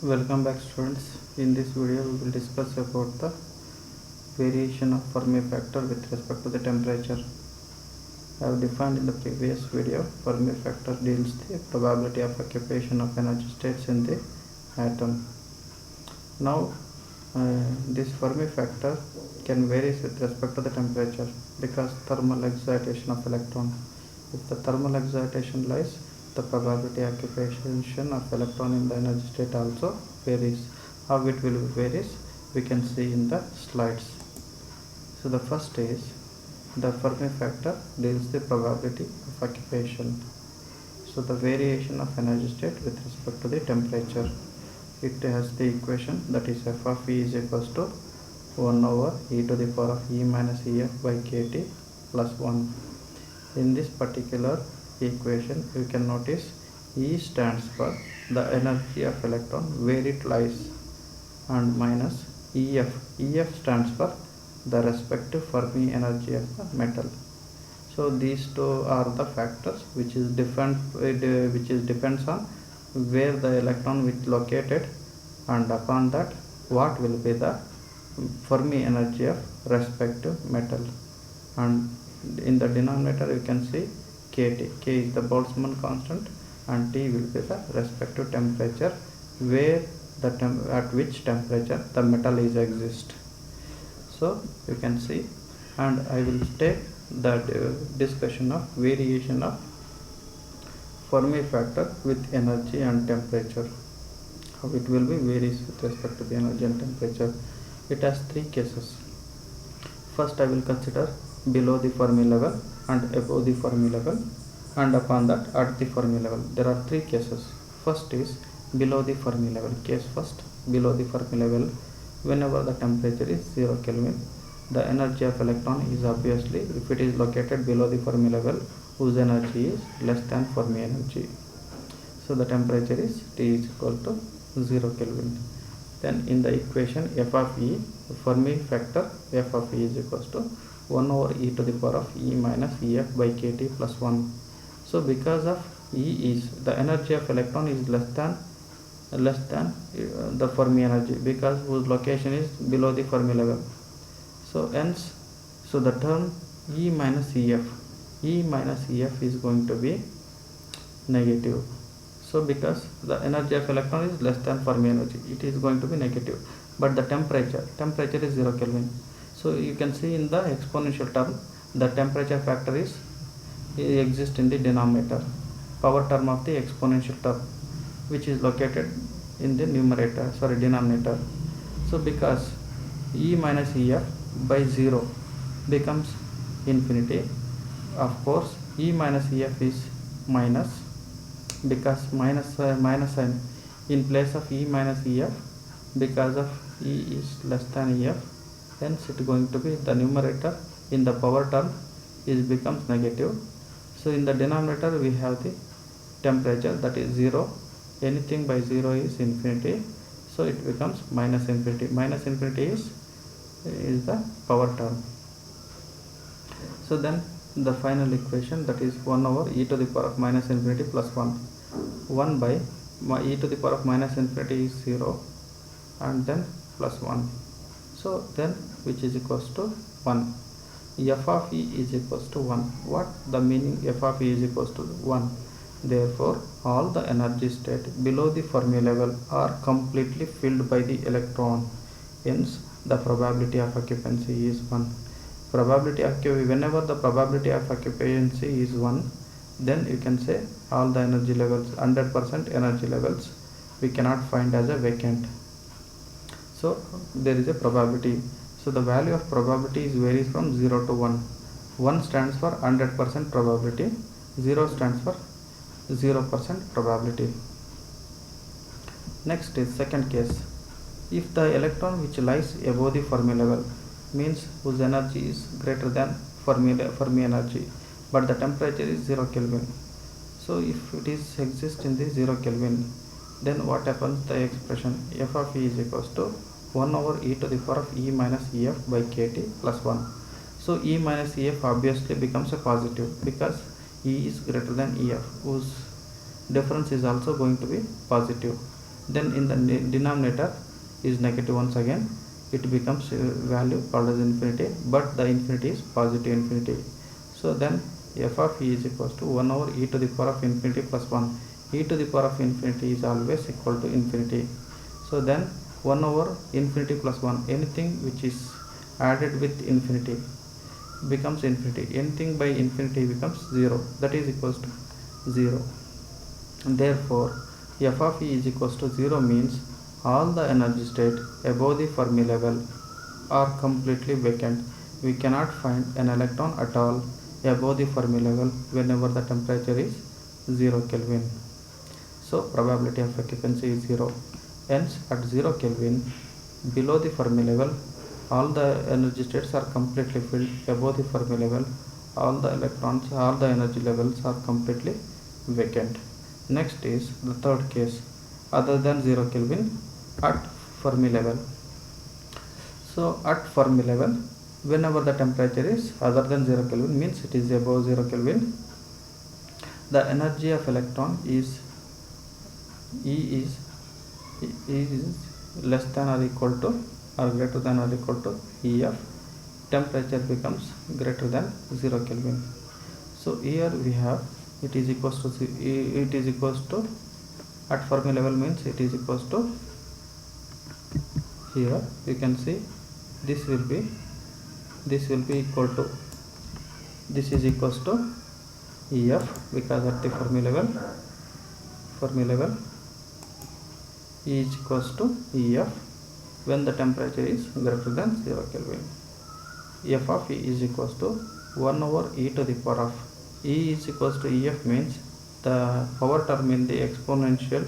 Welcome back students. In this video we will discuss about the variation of Fermi factor with respect to the temperature. I have defined in the previous video Fermi factor deals the probability of occupation of energy states in the atom. Now this Fermi factor can vary with respect to the temperature because thermal excitation of electron. If the thermal excitation lies, the probability occupation of electron in the energy state also varies. How it will varies we can see in the slides. So the first is the Fermi factor deals the probability of occupation. So the variation of energy state with respect to the temperature. It has the equation that is f of E is equals to 1 over e to the power of E minus Ef by kT plus 1. In this particular equation you can notice E stands for the energy of electron where it lies and minus Ef. Ef stands for the respective Fermi energy of the metal. So these two are the factors which is depends on where the electron will be located, and upon that what will be the Fermi energy of respective metal. And in the denominator you can see kT. K is the Boltzmann constant and T will be the respective temperature where at which temperature the metal is exist. So you can see, and I will take the discussion of variation of Fermi factor with energy and temperature. How it will be varies with respect to the energy and temperature. It has three cases. First I will consider below the Fermi level and above the Fermi level, and upon that at the Fermi level. There are three cases. First is below the Fermi level. Case first, below the Fermi level, whenever the temperature is 0 Kelvin, the energy of electron is obviously, if it is located below the Fermi level, whose energy is less than Fermi energy. So the temperature is T is equal to 0 Kelvin. Then in the equation f of E, Fermi factor f of E is equals to 1 over e to the power of E minus Ef by kT plus 1. So because of E is the energy of electron is less than the Fermi energy, because whose location is below the Fermi level. So hence, so the term E minus Ef is going to be negative. So because the energy of electron is less than Fermi energy, it is going to be negative. But the temperature is 0 Kelvin. So you can see in the exponential term the temperature factor exists in the denominator, power term of the exponential term, which is located in the denominator. So because E minus Ef by 0 becomes infinity, of course E minus Ef is minus, because minus sign in place of E minus Ef, because of E is less than Ef, hence it is going to be the numerator in the power term becomes negative. So in the denominator we have the temperature, that is 0. Anything by 0 is infinity, so it becomes minus infinity. Minus infinity is the power term. So then the final equation, that is 1 over e to the power of minus infinity plus 1. 1 by e to the power of minus infinity is 0 and then plus 1. So then which is equals to 1. F of E is equals to 1. What the meaning f of E is equals to 1? Therefore all the energy state below the Fermi level are completely filled by the electron. Hence the probability of occupancy is 1. Whenever the probability of occupancy is 1, then you can say all the energy levels, 100% energy levels, we cannot find as a vacant. So there is a probability. So the value of probability varies from 0 to 1. 1 stands for 100% probability, 0 stands for 0% probability. Next is second case. If the electron which lies above the Fermi level, means whose energy is greater than Fermi energy, but the temperature is 0 Kelvin. So if it is exists in the 0 Kelvin, then what happens? The expression f of E is equals to 1 over e to the power of E minus Ef by kT plus 1. So E minus Ef obviously becomes a positive because E is greater than Ef, whose difference is also going to be positive. then in the denominator is negative once again, it becomes value called as infinity, but the infinity is positive infinity. So then f of e is equals to 1 over e to the power of infinity plus 1. E to the power of infinity is always equal to infinity. So then 1 over infinity plus 1, anything which is added with infinity becomes infinity, anything by infinity becomes 0, that is equals to 0. And therefore f of e is equals to 0 means all the energy state above the Fermi level are completely vacant. We cannot find an electron at all above the Fermi level whenever the temperature is 0 Kelvin. So probability of occupancy is 0. Hence at 0 Kelvin, below the Fermi level, all the energy states are completely filled. Above the Fermi level, all the electrons, all the energy levels are completely vacant. Next is the third case, other than 0 Kelvin, at Fermi level. So at Fermi level, whenever the temperature is other than 0 Kelvin, means it is above 0 Kelvin, the energy of electron is E is less than or equal to or greater than or equal to EF. Temperature becomes greater than 0 Kelvin. So here we have it is equals to at Fermi level means it is equals to, here you can see this will be equal to, this is equals to EF, because at the Fermi level E is equals to EF when the temperature is greater than 0 Kelvin. F of E is equals to 1 over e to the power of E is equals to EF means the power term in the exponential,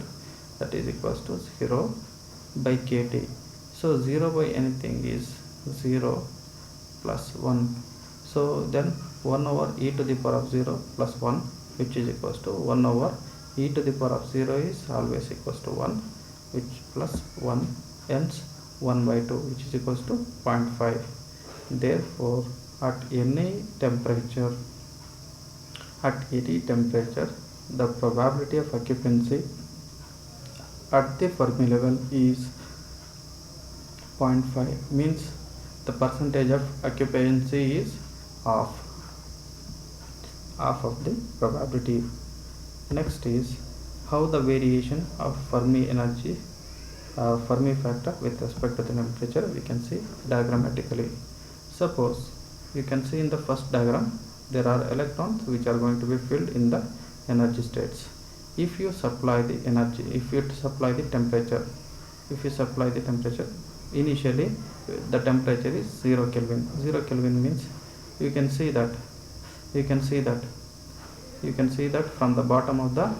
that is equals to 0 by kT. So 0 by anything is 0 plus 1. So then 1 over e to the power of 0 plus 1, which is equals to 1 over e to the power of 0 is always equals to 1, which plus 1, hence 1 by 2, which is equals to 0.5. Therefore at any temperature, the probability of occupancy at the Fermi level is 0.5, means the percentage of occupancy is half of the probability. Next is how the variation of Fermi energy, Fermi factor with respect to the temperature we can see diagrammatically. Suppose you can see in the first diagram there are electrons which are going to be filled in the energy states. If you supply the energy, if you supply the temperature, initially the temperature is 0 Kelvin. 0 Kelvin means you can see that from the bottom of the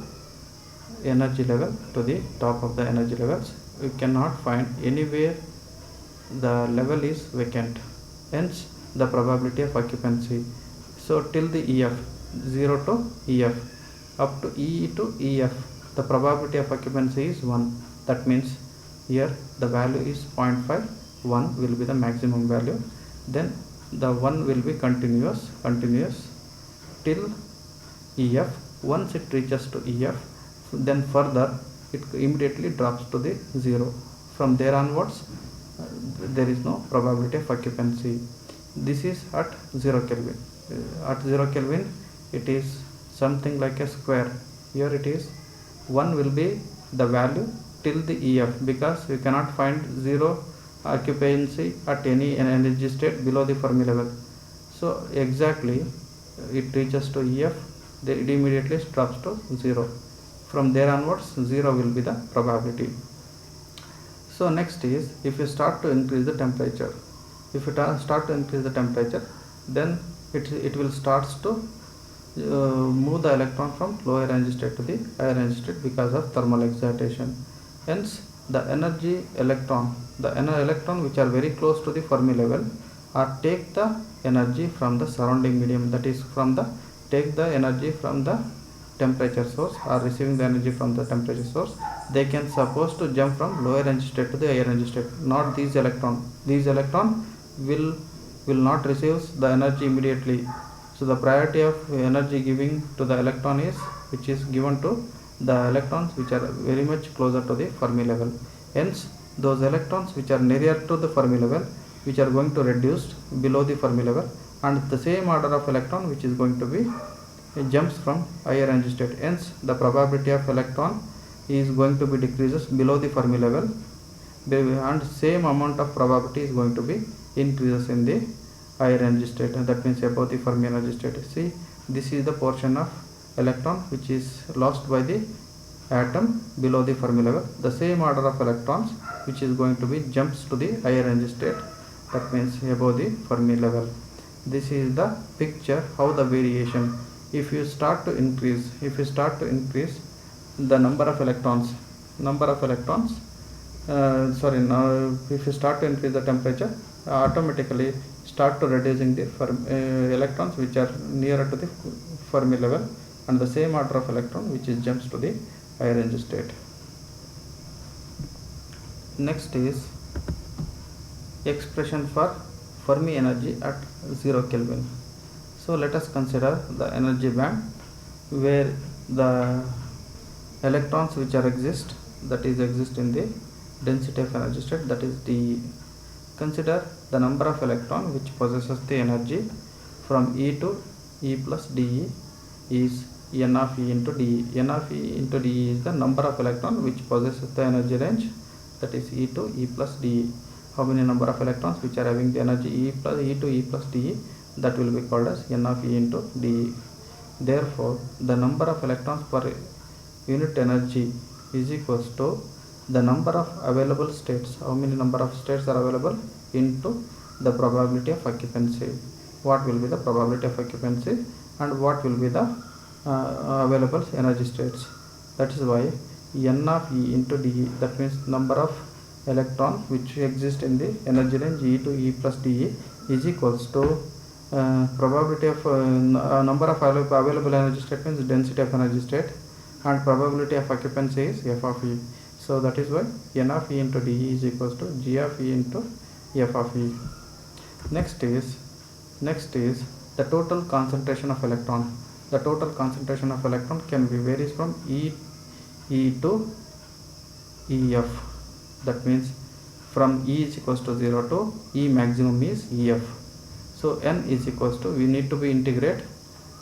energy level to the top of the energy levels, you cannot find anywhere the level is vacant, hence the probability of occupancy. So till the EF, 0 to EF, up to E to EF, the probability of occupancy is 1. That means here the value is 0.5, 1 will be the maximum value, then the 1 will be continuous till EF. Once it reaches to EF, then further it immediately drops to the 0. From there onwards there is no probability of occupancy. This is at 0 Kelvin. At 0 Kelvin it is something like a square. Here it is 1 will be the value till the EF, because we cannot find 0 occupancy at any energy state below the Fermi level. So exactly it reaches to EF, it immediately drops to 0. From there onwards 0 will be the probability. So next is, if you start to increase the temperature, then it will starts to move the electron from lower energy state to the higher energy state because of thermal excitation. Hence the electron which are very close to the Fermi level are take the energy from the surrounding medium, that is take the energy from the temperature source, or receiving the energy from the temperature source. They can supposed to jump from lower energy state to the higher energy state, not these electron will not receive the energy immediately. So the priority of energy giving to the electron is which is given to the electrons which are very much closer to the Fermi level. Hence, those electrons which are nearer to the Fermi level, which are going to reduce below the Fermi level, and the same order of electron which is going to be jumps from higher energy state. Hence, the probability of electron is going to be decreases below the Fermi level, and same amount of probability is going to be increases in the higher energy state, and that means above the Fermi energy state. See, this is the portion of electron which is lost by the atom below the Fermi level. The same order of electrons which is going to be jumps to the higher energy state, that means above the Fermi level. This is the picture how the variation, if you start to increase the number of electrons, if you start to increase the temperature, automatically start to reducing the electrons which are nearer to the Fermi level, and the same order of electron which is jumps to the higher energy state. Next is expression for Fermi energy at 0 Kelvin. So let us consider the energy band where the electrons which are exist in the density of energy state, that is dE. Consider the number of electron which possesses the energy from E to E plus dE is n of E into dE. N of E into dE is the number of electron which possesses the energy range, that is E to E plus dE. How many number of electrons which are having the energy E to E plus dE, that will be called as n of E into dE. Therefore, the number of electrons per unit energy is equals to the number of available states, how many number of states are available, into the probability of occupancy. What will be the probability of occupancy and what will be the available energy states. That is why n of E into dE, that means number of electron which exist in the energy range E to E plus dE is equals to probability of number of available energy state means density of energy state, and probability of occupancy is f of E. So that is why n of E into dE is equals to g of E into f of E. Next is the total concentration of electron. The total concentration of electron can be varies from E to EF. That means from E is equals to 0 to E maximum is EF. So n is equals to, we need to be integrate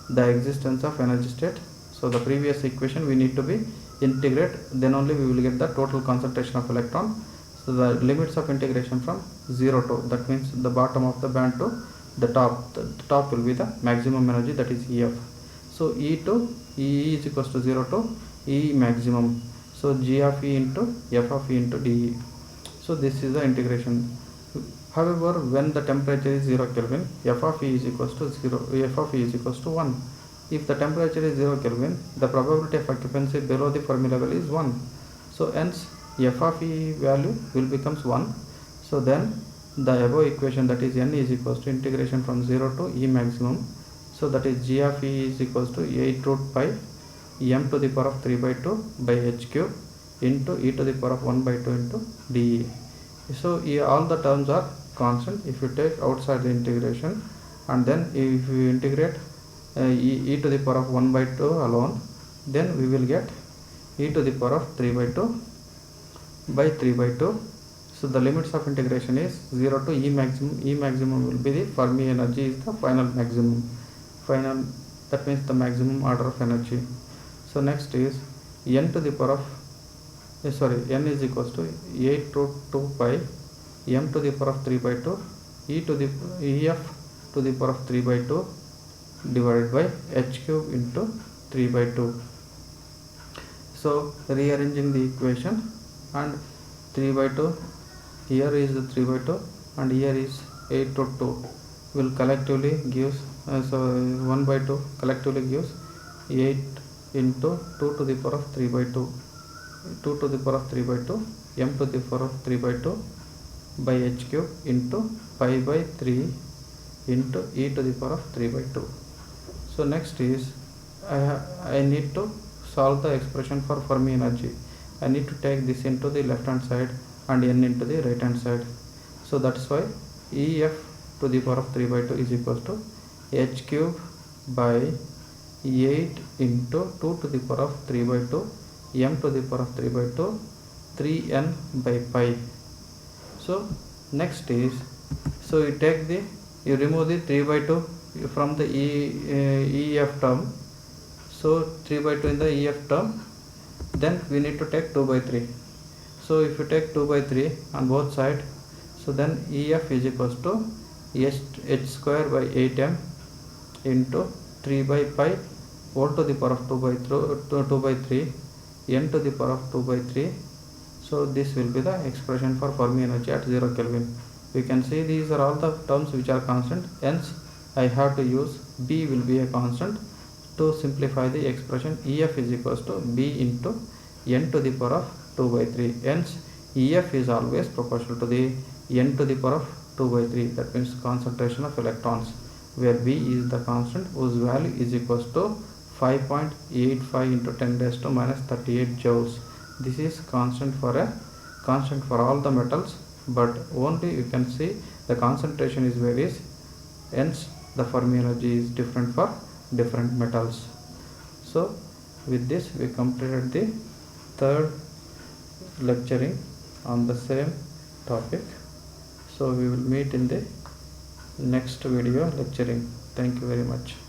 the existence of energy state. So the previous equation we need to be integrate, then only we will get the total concentration of electron. So the limits of integration from 0 to, that means the bottom of the band to the top will be the maximum energy, that is EF. So E to E is equals to 0 to E maximum. So G of E into F of E into dE. So this is the integration. However, when the temperature is 0 Kelvin, F of E is equals to 0, F of E is equals to 1. If the temperature is 0 Kelvin, the probability of occupancy below the Fermi level is 1. So hence F of E value will becomes 1. So then the above equation, that is n is equals to integration from 0 to E maximum. So that is G of E is equals to 8 root pi m to the power of 3 by 2 by h cube into e to the power of 1 by 2 into dE. So all the terms are constant if you take outside the integration, and then if you integrate e to the power of 1 by 2 alone, then we will get e to the power of 3 by 2 by 3 by 2. So the limits of integration is 0 to E maximum. E maximum will be the Fermi energy is the final maximum. That means the maximum order of energy. So next is n to the power of n is equals to 8 root 2 pi m to the power of 3 by 2 e to the EF to the power of 3 by 2 divided by h cube into 3 by 2. So rearranging the equation, and 3 by 2 here is the 3 by 2 and here is 8 to 2 will collectively gives so 1 by 2 collectively gives 8 into 2 to the power of 3 by 2, 2 to the power of 3 by 2 m to the power of 3 by 2 by h cube into pi by 3 into e to the power of 3 by 2. So next is I need to solve the expression for Fermi energy. I need to take this into the left hand side and n into the right hand side. So that's why EF to the power of 3 by 2 is equals to h cube by 8 into 2 to the power of 3 by 2 m to the power of 3 by 2 3n by pi. So next is, so you remove the 3 by 2 from the EF term. So 3 by 2 in the EF term, then we need to take 2 by 3. So if you take 2 by 3 on both sides, so then EF is equals to h square by 8m into 3 by pi whole to the power of 2 by 3 n to the power of 2 by 3. So this will be the expression for Fermi energy at 0 Kelvin. We can see these are all the terms which are constant, hence I have to use B will be a constant to simplify the expression. EF is equals to B into n to the power of 2 by 3. Hence EF is always proportional to the n to the power of 2 by 3, that means concentration of electrons, where B is the constant whose value is equals to 5.85 into 10 raised to minus 38 joules. This is constant for all the metals, but only you can see the concentration is varies, hence the Fermi energy is different for different metals. So with this we completed the third lecturing on the same topic. So we will meet in the next video lecturing. Thank you very much.